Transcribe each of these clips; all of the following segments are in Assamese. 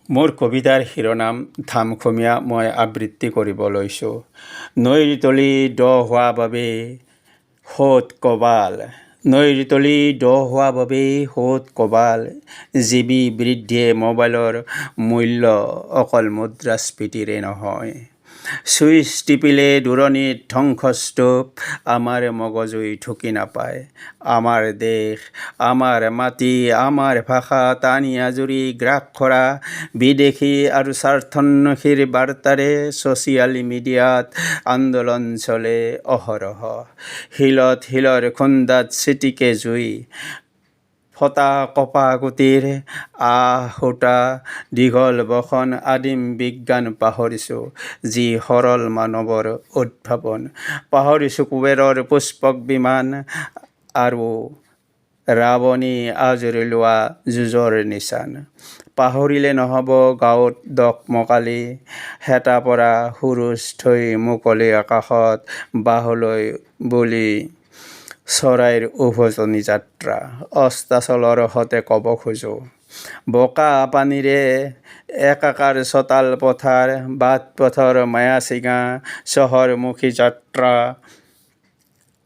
মোৰ কবিতাৰ শিৰোনাম ধামখুমীয়া মই আবৃত্তি কৰিব লৈছোঁ। নৈৰ তলি দ হোৱা বাবে সোঁত কবাল, নৈৰ তলি দ হোৱা বাবে সোঁত কবাল, জিবি বৃদ্ধিয়ে মোবাইলৰ মূল্য অকল মুদ্ৰাস্ফীতিৰে নহয়। ছুইচ টিপিলে দূৰণিত ধ্বংসস্তূপ, আমাৰ মগজুই ঢুকি নাপায়। আমাৰ দেশ, আমাৰ মাটি, আমাৰ ভাষা টানি আজুৰি গ্ৰাস কৰা বিদেশী আৰু স্বাৰ্থন্বেষীৰ বাৰ্তাৰে ছ'চিয়েল মিডিয়াত আন্দোলন চলে অহৰহ। শিলত শিলৰ খুন্দাত ছিটিকে জুই, ফটা কপা গুটিৰ সূতা, দীঘল বসন আদিম বিজ্ঞান পাহৰিছোঁ, যি সৰল মানৱৰ উদ্ভাৱন। পাহৰিছোঁ কুবেৰৰ পুষ্পক বিমান আৰু ৰাৱণী আঁজুৰি লোৱা যুঁজৰ নিচান। পাহৰিলে নহ'ব গাঁৱত দকমকালি, হেতা পৰা সুৰুজ থৈ মুকলি আকাশত বাহলৈ বুলি চৰাইৰ উভতনি যাত্ৰা। অস্তাচলৰ সতে ক'ব খোজোঁ, বোকা পানীৰে একাকাৰ চোতাল পথাৰ, বাট পথৰ মায়া চিঙা চহৰমুখী যাত্ৰা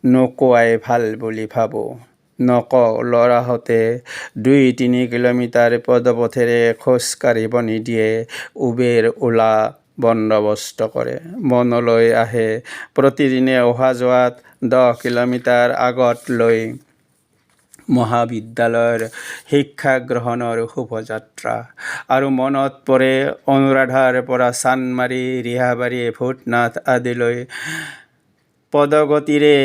নোকোৱাই ভাল বুলি ভাবোঁ। নকওঁ ল'ৰাহঁতে ২-৩ কিলোমিটাৰ পদপথেৰে খোজ কাঢ়িব নিদিয়ে, উবেৰ ওলা বন্দবস্ত কৰে। মনলৈ আহে প্ৰতিদিনে অহা যোৱাত ১০ কিলোমিটাৰ আগত লৈ মহাবিদ্যালয়ৰ শিক্ষা গ্ৰহণৰ শুভযাত্ৰা। আৰু মনত পৰে অনুৰাধাৰ পৰা চান্দমাৰি, ৰিহাবাৰী, ভূতনাথ আদিলৈ পদগতিৰে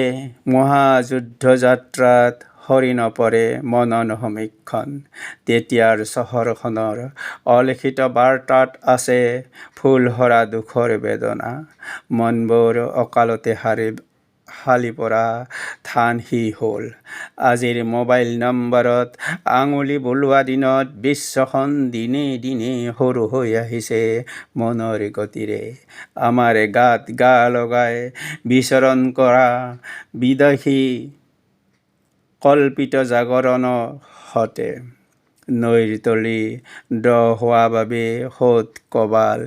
মহাযুদ্ধযাত্ৰাত সৰি নপৰে মনন সমীক্ষণ। তেতিয়াৰ চহৰখনৰ অলিখিত বাৰ্তাত আছে ফুল সৰা দুখৰ বেদনা। মনবোৰ অকালতে শালি পৰা ধানসিৰ হ'ল। আজিৰ মোবাইল নম্বৰত আঙুলি বোলোৱা দিনত বিশ্বখন দিনে দিনে সৰু হৈ আহিছে মনৰ গতিৰে। আমাৰ গাত গা লগাই বিচৰণ কৰা বিদেশী কল্পিত জাগৰণৰ সতে। নৈৰ তলি দ হোৱা বাবে সোঁত কবাল,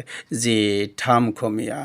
যি ধামখুমীয়া।